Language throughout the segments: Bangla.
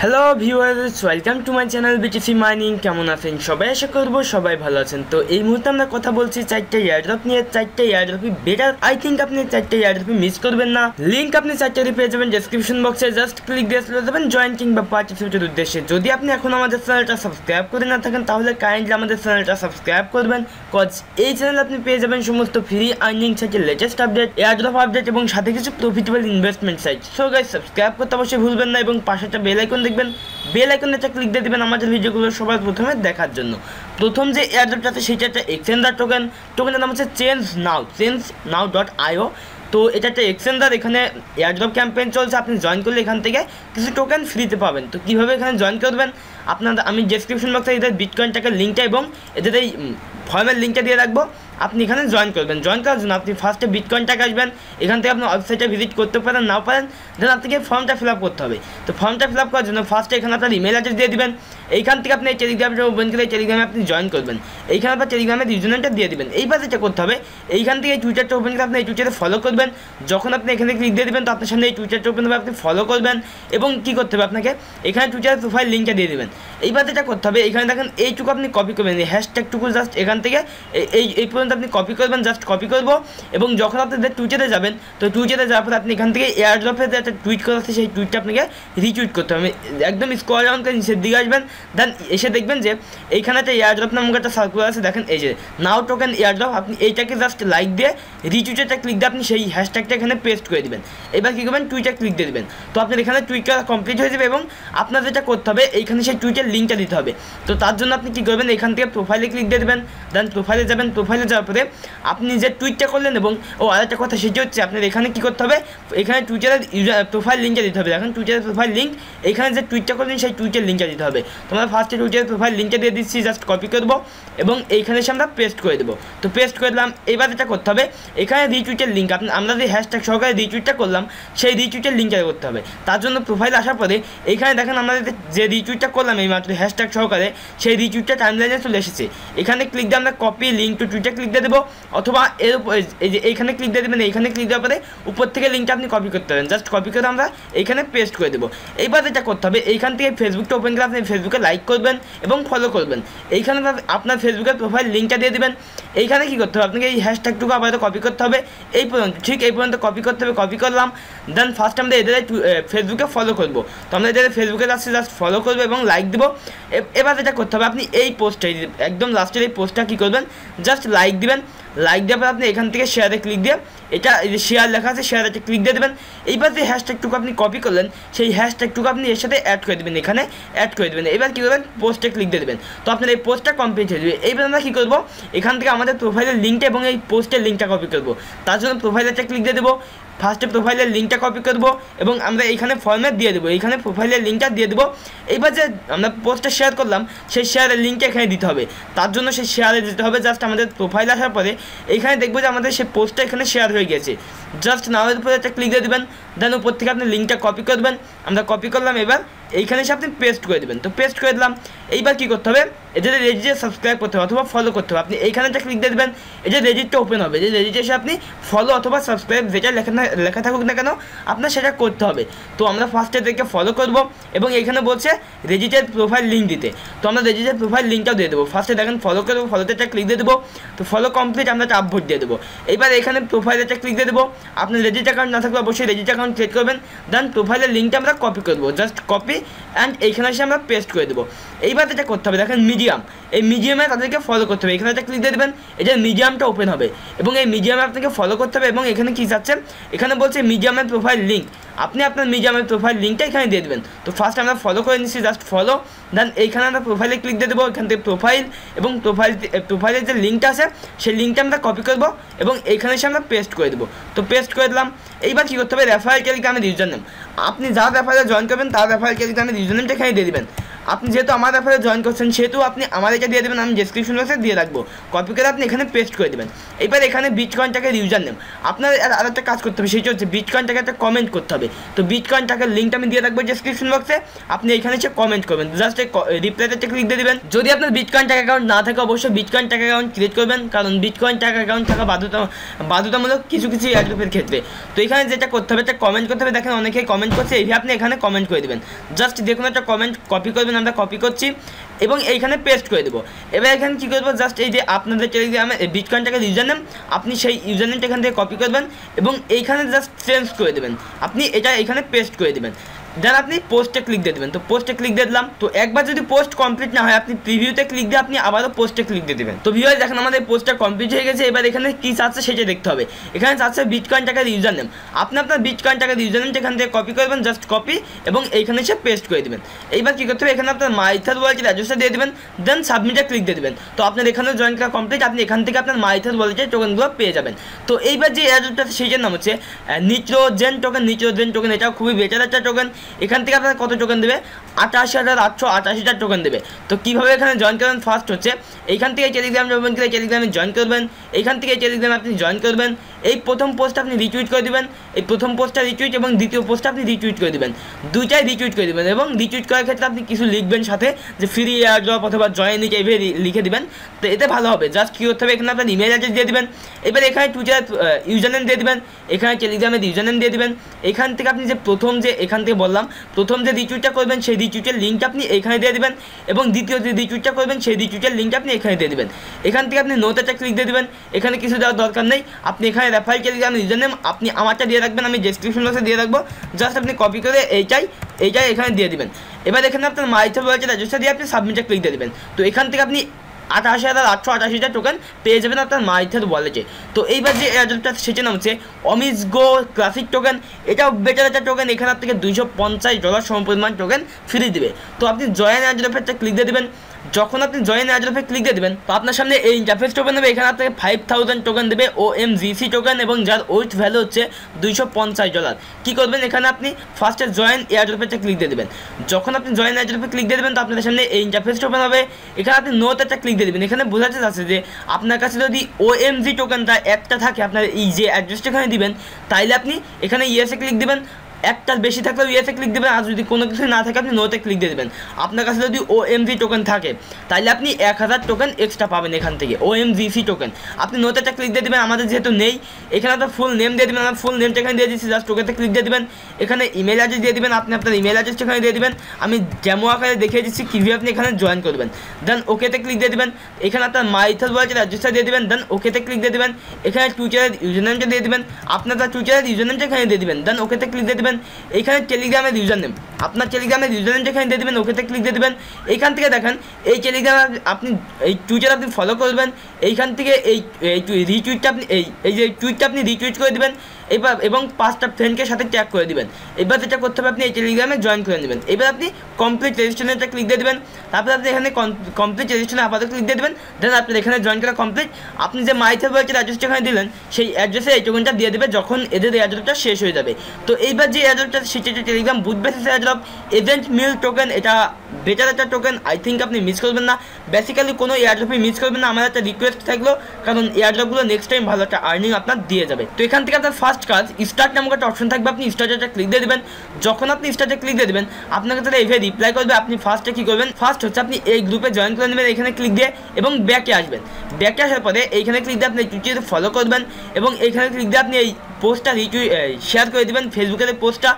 Hello viewers, welcome to my channel BTC mining. কেমন আছেন সবাই? আশা করবো সবাই ভালো আছেন। তো এই মুহূর্তে আমরা কথা বলছি চারটে এয়ারড্রপ নিয়ে। চারটে এয়ারড্রপই বেটার, আই থিঙ্ক আপনি চারটে এয়ারড্রপই মিস করবেন না। লিঙ্ক আপনি চারটেরই পেয়ে যাবেন ডেসক্রিপশন বক্সে। জাস্ট ক্লিক দিয়ে চলে যাবেন জয়েন কিংবা পার্টিসিপেটের উদ্দেশ্যে। যদি আপনি এখন আমাদের চ্যানেলটা সাবস্ক্রাইব করে না থাকেন তাহলে কাইন্ডলি আমাদের চ্যানেলটা সাবস্ক্রাইব করবেন, কজ এই চ্যানেলে আপনি পেয়ে যাবেন সমস্ত ফ্রি আর্নিং সাইটের লেটেস্ট আপডেট, এয়ারড্রপ আপডেট এবং সাথে কিছু profitable investment site. So guys, subscribe করতে অবশ্যই ভুলবেন না এবং পাশে একটা বেল আইকন দেখবেন, বেল আইকনটা ক্লিক দিয়ে দেবেন আমাদের ভিডিওগুলো সবার প্রথমে দেখার জন্য। প্রথম যে এয়ারড্রপটা আছে সেটা একটা এক্সচেঞ্জার টোকেনের নাম হচ্ছে ChangeNow.io। তো এটা একটা এক্সচেঞ্জার, এখানে এয়ারড্রপ ক্যাম্পেইন চলছে। আপনি জয়েন করলে এখান থেকে কিছু টোকেন ফ্রিতে পাবেন। তো কীভাবে এখানে জয়েন করবেন, আমি ডেসক্রিপশন বক্সে এদের বিটকয়েন টাকার লিঙ্কটা এবং এদের এই ফর্মের লিঙ্কটা দিয়ে রাখবো। আপনি এখানে জয়েন করবেন। জয়েন করার জন্য আপনি ফার্স্টে বিটকয়েন টাকা আসবেন, এখান থেকে আপনি ওয়েবসাইটে ভিজিট করতে পারেন, নাও পারেন। দেন আপনাকে ফর্মটা ফিল আপ করতে হবে। তো ফর্মটা ফিল আপ করার জন্য ফার্স্টে এখানে আপনার ইমেল অ্যাড্রেস দিয়ে দিবেন। এইখান থেকে আপনি এই টেলিগ্রামটা ওপেন করে এই টেলিগ্রামে আপনি জয়েন করবেন। এইখানে আপনার টেলিগ্রামের ইউজারনেমটা দিয়ে দিবেন। এইবার যেটা করতে হবে, এইখান থেকে এই টুইটারটা ওপেন করে আপনি এই টুইটারে ফলো করবেন। যখন আপনি এখানে ক্লিক দিয়ে দেবেন তো আপনার সামনে এই টুইটারটা ওপেন হবে, আপনি ফলো করবেন এবং কী করতে হবে, আপনাকে এখানে টুইটারের প্রোফাইল লিঙ্কটা দিয়ে দেবেন। এইবার যেটা করতে হবে, এখানে দেখেন এইটুকু আপনি কপি করবেন, এই হ্যাশট্যাগটুকু জাস্ট এখান থেকে এই পর্যন্ত আপনি কপি করবেন। জাস্ট কপি করবো এবং যখন আপনাদের টুইটারে যাবেন তো টুইটারে যাওয়ার পর আপনি এখান থেকে এয়ারড্রপে যে একটা টুইট করা আছে সেই টুইটটা আপনাকে রিটুইট করতে হবে। একদম স্ক্রল ডাউন করে নিচের দিকে আসবেন, দেন এসে দেখবেন যে এইখানে একটা এয়ারড্রপ নামক একটা সার্কুলার আছে। দেখেন এই যে নাও টোকেন এয়ারড্রপ, আপনি এইটাকে জাস্ট লাইক দিয়ে রিটুইটটা ক্লিক দিয়ে আপনি সেই হ্যাশট্যাগটা এখানে পেস্ট করে দেবেন। এবার কী করবেন, টুইটটা ক্লিক দিয়ে দেবেন। তো আপনার এখানে টুইট করা কমপ্লিট হয়ে যাবে এবং আপনার যেটা করতে হবে, এইখানে সেই টুইটের লিঙ্কটা দিতে হবে। তো তার জন্য আপনি কী করবেন, এখান থেকে প্রোফাইলে ক্লিক দিয়ে দেবেন। দেন প্রোফাইলে যাবেন, প্রোফাইলে যাওয়ার পরে আপনি যে টুইটটা করলেন এবং আরেকটা কথা সেটি হচ্ছে আপনার এখানে কী করতে হবে, এখানে টুইটারের প্রোফাইল লিঙ্কটা দিতে হবে। এখন টুইটারের প্রোফাইল লিঙ্ক, এখানে যে টুইটটা করলেন সেই টুইটের লিঙ্কটা দিতে হবে। তোমরা ফার্স্টে টুইটারের প্রোফাইল লিঙ্কটা দিয়ে দিচ্ছি, জাস্ট কপি করবো এবং এইখানে এসে আমরা পেস্ট করে দেবো। তো পেস্ট করে দিলাম। এবার যেটা করতে হবে, এখানে রিটুইটের লিঙ্ক আমরা যে হ্যাশট্যাগ সহকারে রিটুইটটা করলাম সেই রিটুইটের লিঙ্কটা করতে হবে। তার জন্য প্রোফাইল আসার পরে এইখানে দেখেন আমরা যে রিটুইটটা করলাম এই মাত্র হ্যাশট্যাগ সহকারে, সেই রিটুইটটা টাইমলাইনে চলে এসেছে। এখানে ক্লিক দিয়ে আমরা copy link to Twitter click দিয়ে দেবো, অথবা এর উপর এই যে এইখানে ক্লিক দিয়ে দেবেন। এইখানে ক্লিক দেওয়ার পরে উপর থেকে লিঙ্কটা আপনি কপি করতে পারেন, জাস্ট কপি করে আমরা এইখানে পেস্ট করে দেবো। এইবার যেটা করতে হবে, এইখান থেকে ফেসবুকটা ওপেন করে আপনি ফেসবুকে লাইক করবেন এবং ফলো করবেন। এইখানে আপনার ফেসবুকের প্রোফাইল লিঙ্কটা দিয়ে দেবেন। এইখানে কী করতে হবে, আপনাকে এই হ্যাশট্যাগটুকু আবার কপি করতে হবে এই পর্যন্ত, ঠিক এই পর্যন্ত কপি করতে হবে। কপি করলাম, দেন ফার্স্ট আমরা এদের ফেসবুকে ফলো করবো। তো আমরা এদের ফেসবুকে আসছি, জাস্ট ফলো করবো এবং লাইক দেবো। এবার যেটা করতে হবে, আপনি এই পোস্টটা একদম লাস্টের এই পোস্টটা কী করবেন, জাস্ট লাইক দিবেন। লাইক দেওয়ার পর আপনি এখান থেকে শেয়ারে ক্লিক দিয়ে এটা এই যে শেয়ার লেখা আছে শেয়ারে ক্লিক দিয়ে দেবেন। এইবার যে হ্যাশট্যাগটুকু আপনি কপি করলেন সেই হ্যাশট্যাগটুকু আপনি এর সাথে অ্যাড করে দেবেন, এখানে অ্যাড করে দেবেন। এবার কী করবেন, পোস্টে ক্লিক দিয়ে দেবেন। তো আপনার এই পোস্টটা কমপ্লিট হয়ে যাবে। এইবার আমরা কী করবো, এখান থেকে আমাদের প্রোফাইলের লিঙ্কটা এবং এই পোস্টের লিঙ্কটা কপি করবো। তার জন্য প্রোফাইলেরটা ক্লিক দিয়ে দেবো, ফার্স্টে প্রোফাইলের লিঙ্কটা কপি করবো এবং আমরা এইখানে ফর্মেট দিয়ে দেবো, এইখানে প্রোফাইলের লিঙ্কটা দিয়ে দেবো। এইবার যে আমরা পোস্টটা শেয়ার করলাম সেই শেয়ারের লিঙ্কটা এখানে দিতে হবে। তার জন্য সেই শেয়ারে দিতে হবে। জাস্ট আমাদের প্রোফাইল আসার পরে এইখানে দেখবো যে আমাদের সেই পোস্টটা এখানে শেয়ার হয়ে গেছে। জাস্ট নামের উপরে একটা ক্লিক দিয়ে দেবেন, দেন উপর থেকে আপনি লিঙ্কটা কপি করবেন। আমরা কপি করলাম, এবার এইখানে এসে আপনি পেস্ট করে দেবেন। তো পেস্ট করে দিলাম। এইবার কী করতে হবে, এদের রেজিস্টার সাবস্ক্রাইব করতে হবে অথবা ফলো করতে হবে। আপনি এইখানে একটা ক্লিক দিয়ে দেবেন, এই যে রেজিস্টার ওপেন হবে। যে রেজিস্টার এসে আপনি ফলো অথবা সাবস্ক্রাইব যেটা লেখা থাকুক না কেন আপনার সেটা করতে হবে। তো আমরা ফার্স্টে থেকে ফলো করবো এবং এখানে বলছে রেজিস্টার প্রোফাইল লিঙ্ক দিতে। তো আমরা রেজিস্টার প্রোফাইল লিঙ্কটাও দিয়ে দেবো। ফার্স্টে দেখেন ফলো করবো, ফলোতে একটা ক্লিক দিয়ে দেবো। তো ফলো কমপ্লিট, আমরা একটা আপভোট দিয়ে দেবো। এইবার এখানে প্রোফাইলে একটা ক্লিক দিয়ে দেবো। আপনার রেজিস্টার অ্যাকাউন্ট না থাকলে অবশ্যই রেজিস্টার অ্যাকাউন্ট ক্রিয়েট করবেন। দেন প্রোফাইলের লিঙ্কটা আমরা কপি করবো, জাস্ট কপি অ্যান্ড এইখানে এসে আমরা পেস্ট করে দেবো। এইবার যেটা করতে হবে, দেখেন মিডিয়াম, এই মিডিয়ামে তাদেরকে ফলো করতে হবে। এখানে একটা ক্লিক দিয়ে দেবেন, এটা মিডিয়ামটা ওপেন হবে এবং এই মিডিয়ামে আপনাকে ফলো করতে হবে। এবং এখানে কী চাচ্ছেন, এখানে বলছে মিডিয়ামের প্রোফাইল লিঙ্ক, আপনি আপনার মিডিয়ামের প্রোফাইল লিঙ্কটা এখানে দিয়ে দেবেন। তো ফার্স্ট আমরা ফলো করে নিচ্ছি, জাস্ট ফলো। দেন এইখানে আমরা প্রোফাইলে ক্লিক দিয়ে দেবো, এখান থেকে প্রোফাইল এবং প্রোফাইলের যে লিঙ্কটা আছে সেই লিঙ্কটা আমরা কপি করবো এবং এইখানে এসে আমরা পেস্ট করে দেবো। তো পেস্ট করে দিলাম। এইবার কী করতে হবে, রেফারেল টেলিগ্রামের ইউজার নেম, আপনি যার রেফারেলে জয়েন করবেন তার রেফারেল টেলিগ্রামের ইউজার নেমটা এখানে দিয়ে দেবেন। আপনি যেহেতু আমার রেফারে জয়েন করছেন সেহেতু আপনি আমার এটা দিয়ে দেবেন, আমি ডেসক্রিপশন বক্সে দিয়ে রাখবো, কপি করে আপনি এখানে পেস্ট করে দেবেন। এবার এখানে বিটকয়েন টাকার ইউজার নেম আপনার আর একটা কাজ করতে হবে, সেটা হচ্ছে বিটকয়েন টাকা একটা কমেন্ট করতে হবে। তো বিটকয়েন টাকার লিঙ্কটা আমি দিয়ে রাখবো ডেসক্রিপশন বক্সে, আপনি এখানে এসে কমেন্ট করবেন, জাস্ট রিপ্লাইতে ক্লিক দিয়ে দেবেন। যদি আপনার বিটকয়েন টাকা অ্যাকাউন্ট না থাকে অবশ্যই বিটকয়েন টাকা অ্যাকাউন্ট ক্রিয়েট করবেন, কারণ বিটকয়েন টাকা অ্যাকাউন্ট থাকা বাধ্যতামূলক কিছু কিছু এয়ারড্রপের ক্ষেত্রে। তো এখানে যেটা করতে হবে একটা কমেন্ট করতে হবে, দেখেন অনেকেই কমেন্ট করছে, এইভাবে আপনি এখানে কমেন্ট করে দেবেন, জাস্ট দেখুন একটা কমেন্ট কপি করবেন, আমরা কপি করছি এবং এইখানে পেস্ট করে দেবো। এবার এখানে কী করবো, জাস্ট এই যে আপনাদের টেলিগ্রামে বিটকয়েন টাকার ইউজার নেম, আপনি সেই ইউজার নেমটা এখান থেকে কপি করবেন এবং এইখানে জাস্ট চেঞ্জ করে দেবেন, আপনি এটা এখানে পেস্ট করে দেবেন। দেন আপনি পোস্টে ক্লিক দিয়ে দেবেন। তো পোস্টে ক্লিক দিয়ে দিলাম। তো একবার যদি পোস্ট কমপ্লিট না হয় আপনি প্রিভিউতে ক্লিক দিয়ে আপনি আবারও পোস্টে ক্লিক দিয়ে দেবেন। তো ভিউয়ার দেখেন আমাদের পোস্টটা কমপ্লিট হয়ে গেছে। এবার এখানে কী চাচ্ছে সেটা দেখতে হবে। এখানে চাচ্ছে বিটকয়েন টাকার ইউজার নেম, আপনি আপনার বিটকয়েন টাকার ইউজার নেমটা এখান থেকে কপি করবেন, জাস্ট কপি এবং এইখানে এসে পেস্ট করে দেবেন। এইবার কী করতে হবে, এখানে আপনার মাইথার ওয়ালেটের অ্যাড্রেসটা দিয়ে দেবেন, দেন সাবমিটে ক্লিক দিয়ে দেবেন। তো আপনার এখানে জয়েন করা কমপ্লিট, আপনি এখান থেকে আপনার মাইথার ওয়ালেটের টোকেনগুলো পেয়ে যাবেন। তো এইবার যে এয়ারড্রপটা সেইটার নাম হচ্ছে নিট্রোজেন টোকেন, এটাও খুবই বেটার একটা টোকেন। এখান থেকে আপনার কত টোকেন দেবে, 88,888টা টোকেন দেবে। তো কীভাবে এখানে জয়েন করবেন, ফার্স্ট হচ্ছে এইখান থেকে টেলিগ্রাম জয়েন করে টেলিগ্রামে জয়েন করবেন, এইখান থেকে টেলিগ্রামে আপনি জয়েন করবেন, এই প্রথম পোস্ট আপনি রিটুইট করে দেবেন, এই প্রথম পোস্টটা রিটুইট এবং দ্বিতীয় পোস্টটা আপনি রিটুইট করে দেবেন, দুইটাই রিটুইট করে দেবেন। এবং রিটুইট করার ক্ষেত্রে আপনি কিছু লিখবেন সাথে, যে ফ্রি এয়ারড্রপ অথবা জয়েন নিচে এইভাবে লিখে দেবেন, তো এতে ভালো হবে। জাস্ট কী করতে হবে, এখানে আপনার ইমেল অ্যাড্রেস দিয়ে দেবেন, এবার এখানে টুইটার ইউজার নেম দিয়ে দেবেন, এখানে টেলিগ্রামের ইউজার নেম দিয়ে দেবেন। এখান থেকে আপনি যে প্রথম যে এখান থেকে বললাম প্রথম যে রিটুইটটা করবেন সেই রিটুইটের লিঙ্কটা আপনি এখানে দিয়ে দেবেন এবং দ্বিতীয় যে রিটুইটটা করবেন সেই রিটুইটের লিঙ্কটা আপনি এখানে দিয়ে দেবেন। এখান থেকে আপনি নোট একটা ক্লিক দিয়ে দেবেন, এখানে কিছু দেওয়ার দরকার নেই, আপনি এখানে রেফারেল টেলিগ্রামের ইউজার নেম আপনি আমারটা দিয়ে রাখবেন, আমি ডেসক্রিপশন বক্সে দিয়ে রাখবো, জাস্ট আপনি কপি করে এইটাই এখানে দিয়ে দেবেন। এবার এখানে আপনার মাইথার ওয়ালেটের অ্যাড্রেসটা দিয়ে আপনি সাবমিটে ক্লিক দিয়ে দেবেন। তো এখান থেকে আপনি 88,888টা টোকেন পেয়ে যাবেন আপনার মাইথার ওয়ালেটে। তো এইবার যে এয়ারড্রপটা সেটার নাম হচ্ছে অমিজগো ক্লাসিক টোকেন, এটাও বেটার একটা টোকেন, এখানে থেকে $250 সমপরিমাণ টোকেন ফ্রি দেবে। তো আপনি জয়েন এয়ারড্রপটা ক্লিক দিয়ে দেবেন। যখন আপনি জয়েন এয়ারড্রপে ক্লিক দিয়ে দেবেন তো আপনার সামনে এই ইন্টারফেস টোকেন দেবে, এখানে আপনাকে 5000 টোকেন দেবে OMGC টোকেন এবং যার ওয়েট ভ্যালু হচ্ছে $250। কী করবেন, এখানে আপনি ফার্স্টে জয়েন এয়ারড্রপেটা ক্লিক দিয়ে দেবেন। যখন আপনি জয়েন এয়ারড্রপে ক্লিক দিয়ে দেবেন তো আপনাদের সামনে এই ইন্টারফেস টোকেন হবে, এখানে আপনি নোট একটা ক্লিক দিয়ে দেবেন। এখানে বোঝাতে চাচ্ছে যে আপনার কাছে যদি OMG টোকেনটা একটা থাকে, আপনার এই যে অ্যাড্রেসটা এখানে দিবেন, তাইলে আপনি এখানে ইয়েসে ক্লিক দেবেন, একটার বেশি থাকলেও ইয়েসে ক্লিক দেবেন, আর যদি কোনো কিছু না থাকে আপনি নোতে ক্লিক দিয়ে দেবেন। আপনার কাছে যদি OMG টোকেন থাকে তাহলে আপনি 1000 টোকেন এক্সট্রা পাবেন এখান থেকে, OMGC টোকেন। আপনি নোতে একটা ক্লিক দিয়ে দেবেন, আমাদের যেহেতু নেই এখানে আপনার ফুল নেম দিয়ে দেবেন, আমার ফুল নেমটা এখানে দিয়ে দিচ্ছি, জাস্ট ওকেতে ক্লিক দিয়ে দেবেন। এখানে ইমেল অ্যাড্রেস দিয়ে দেবেন, আপনি আপনার ইমেল অ্যাড্রেসটা এখানে দিয়ে দেবেন, আমি ডেমো আকারে দেখিয়ে দিচ্ছি কীভাবে আপনি এখানে জয়েন করবেন। দেন ওকেতে ক্লিক দিয়ে দেবেন, এখানে আপনার মাইথার ওয়ালেটের অ্যাড্রেসটা দিয়ে দেবেন, দেন ওকেতে ক্লিক দিয়ে দেবেন। এখানে টুইটারের ইউজার নেমটা দিয়ে দেবেন, আপনার টুইটারের ইউজার নেমটা এখানে দিয়ে দেবেন, দেন ওকেতে ক্লিক দিয়ে দেবেন। এখানে টেলিগ্রামের ইউজার নেম, আপনার টেলিগ্রামের ইউজার নেমটা এখানে দিয়ে দেবেন, ওকেতে ক্লিক দিয়ে দেবেন। এইখান থেকে দেখেন এই টেলিগ্রাম আপনি এই টুইটার আপনি ফলো করবেন, এইখান থেকে এই রিটুইটটা আপনি এই যে টুইটটা আপনি রিটুইট করে দেবেন এবার, এবং 5টা ফ্রেন্ডকে সাথে ট্যাগ করে দেবেন। এবার যেটা করতে হবে আপনি এই টেলিগ্রামে জয়েন করে নেবেন। এবার আপনি কমপ্লিট রেজিস্ট্রেশনটা ক্লিক দিয়ে দেবেন, তারপরে আপনি এখানে কমপ্লিট রেজিস্ট্রেশনে আপাতত ক্লিক দিয়ে দেবেন। দেন আপনার এখানে জয়েন করা কমপ্লিট। আপনি যে মাইথার ওয়ালেটের অ্যাড্রেসটা এখানে দিলেন সেই অ্যাড্রেসে এই টোকেনটা দিয়ে দেবে যখন এদের এয়ারড্রপটা শেষ হয়ে যাবে। তো এইবার যে এয়ারড্রপটা সেটা টেলিগ্রাম বুট বেসিস এয়ারড্রপ এজেন্ট মিল টোকেন, এটা বেটার একটা টোকেন, আই থিঙ্ক আপনি মিস করবেন না। বেসিক্যালি কোনো এয়ারড্রপে মিস করবেন না, আমার একটা রিকোয়েস্ট থাকলো, কারণ এয়ারড্রপগুলো নেক্সট টাইম ভালো একটা আর্নিং আপনার দিয়ে যাবে। তো এখান থেকে আপনার ফার্স্ট কাজ স্টার্ট নামক একটা অপশন থাকবে, আপনি স্টার্টটা ক্লিক দিয়ে দেবেন। যখন আপনি স্টার্টে ক্লিক দিয়ে দেবেন আপনাকে তাহলে এইভাবে রিপ্লাই করবে। আপনি ফার্স্টে কী করবেন, ফার্স্ট হচ্ছে আপনি এই গ্রুপে জয়েন করে নেবেন, এখানে ক্লিক দিয়ে এবং ব্যাকে আসবেন। ব্যাকে আসার পরে এইখানে ক্লিক দিয়ে আপনি টুইটারে ফলো করবেন এবং এইখানে ক্লিক দিয়ে আপনি এই পোস্টটা শেয়ার করে দেবেন, ফেসবুকের পোস্টটা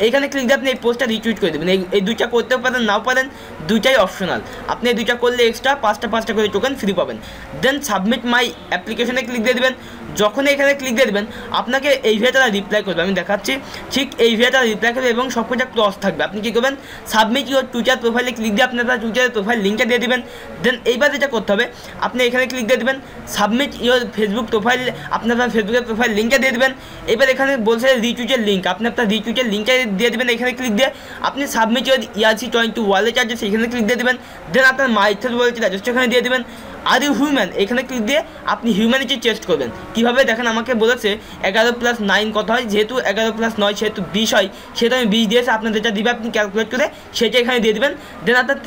এইখানে ক্লিক দিয়ে আপনি এই পোস্টটা রিটুইট করে দেবেন। এই দুইটা করতেও পারেন নাও পারেন, দুইটাই অপশনাল। আপনি এই দুইটা করলে এক্সট্রা 5টা করে টোকেন ফ্রি পাবেন। দেন সাবমিট মাই অ্যাপ্লিকেশনে ক্লিক দিয়ে দেবেন। যখন এখানে ক্লিক দিয়ে দেবেন আপনাকে এইভাবে তারা রিপ্লাই করবে, আমি দেখাচ্ছি ঠিক এইভাবে তারা রিপ্লাই করবে এবং সবকটা ক্লস থাকবে। আপনি কী করবেন, সাবমিট ইউর টুইটার প্রোফাইলে ক্লিক দিয়ে আপনার টুইটারের প্রোফাইল লিঙ্কটা দিয়ে দেবেন। দেন এইবার যেটা করতে হবে আপনি এখানে ক্লিক দিয়ে দেবেন, সাবমিট ইউর ফেসবুক প্রোফাইল, আপনার ফেসবুকের প্রোফাইল লিঙ্কটা দিয়ে দেবেন। এবার এখানে বলছে রিটুইটের লিঙ্ক, আপনি আপনার রিটুইটের লিঙ্কটা দিয়ে দেবেন। এখানে ক্লিক দিয়ে আপনি submit your ERC-20 wallet address এখানে ক্লিক দিয়ে দেবেন। দেন আপনার মাইথার ওয়ালেটের অ্যাড্রেসটা এখানে দিয়ে দেবেন। আর ইউ হিউম্যান এখানে ক্লিক দিয়ে আপনি হিউম্যানিটি টেস্ট করবেন। কীভাবে দেখেন, আমাকে বলেছে 11+9 কত হয়, যেহেতু 11+9 সেহেতু 20 হয়, সেহেতু আমি 20 দিয়েছি। আপনার যেটা দিবে আপনি ক্যালকুলেট করে সেটা এখানে দিয়ে দেবেন। দেন আপনার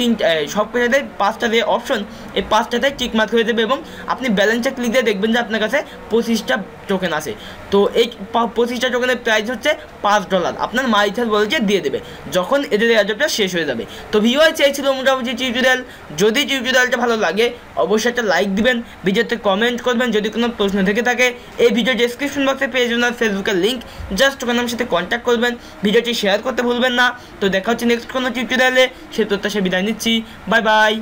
সব কটাতে 5টা যে অপশন, এই 5টাতে টিক মার্ক হয়ে যাবে এবং আপনি ব্যালেন্সে ক্লিক দিয়ে দেখবেন যে আপনার কাছে 25টা টোকেন আছে। তো এই 25টা টোকেনের প্রাইস হচ্ছে $5। আপনার মাইথাস বলছে দিয়ে দেবে যখন এদের এয়ারড্রপটা শেষ হয়ে যাবে। তো ভিউয়ার্স এই ছিল মোটামুটি টিউটোরিয়াল। যদি টিউটোরিয়ালটা ভালো লাগে অবশ্যই একটা লাইক দিবেন, ভিডিওতে কমেন্ট করবেন, যদি কোনো প্রশ্ন থেকে থাকে এই ভিডিও ডেসক্রিপশন বক্সে পেয়ে যাবেন ফেসবুকের লিঙ্ক, জাস্ট ওখানে আমার সাথে কন্ট্যাক্ট করবেন। ভিডিওটি শেয়ার করতে ভুলবেন না। তো দেখা হচ্ছে নেক্সট কোনো টিউটোরিয়ালে, সে প্রত্যাশা বিদায় নিচ্ছি। Bye bye.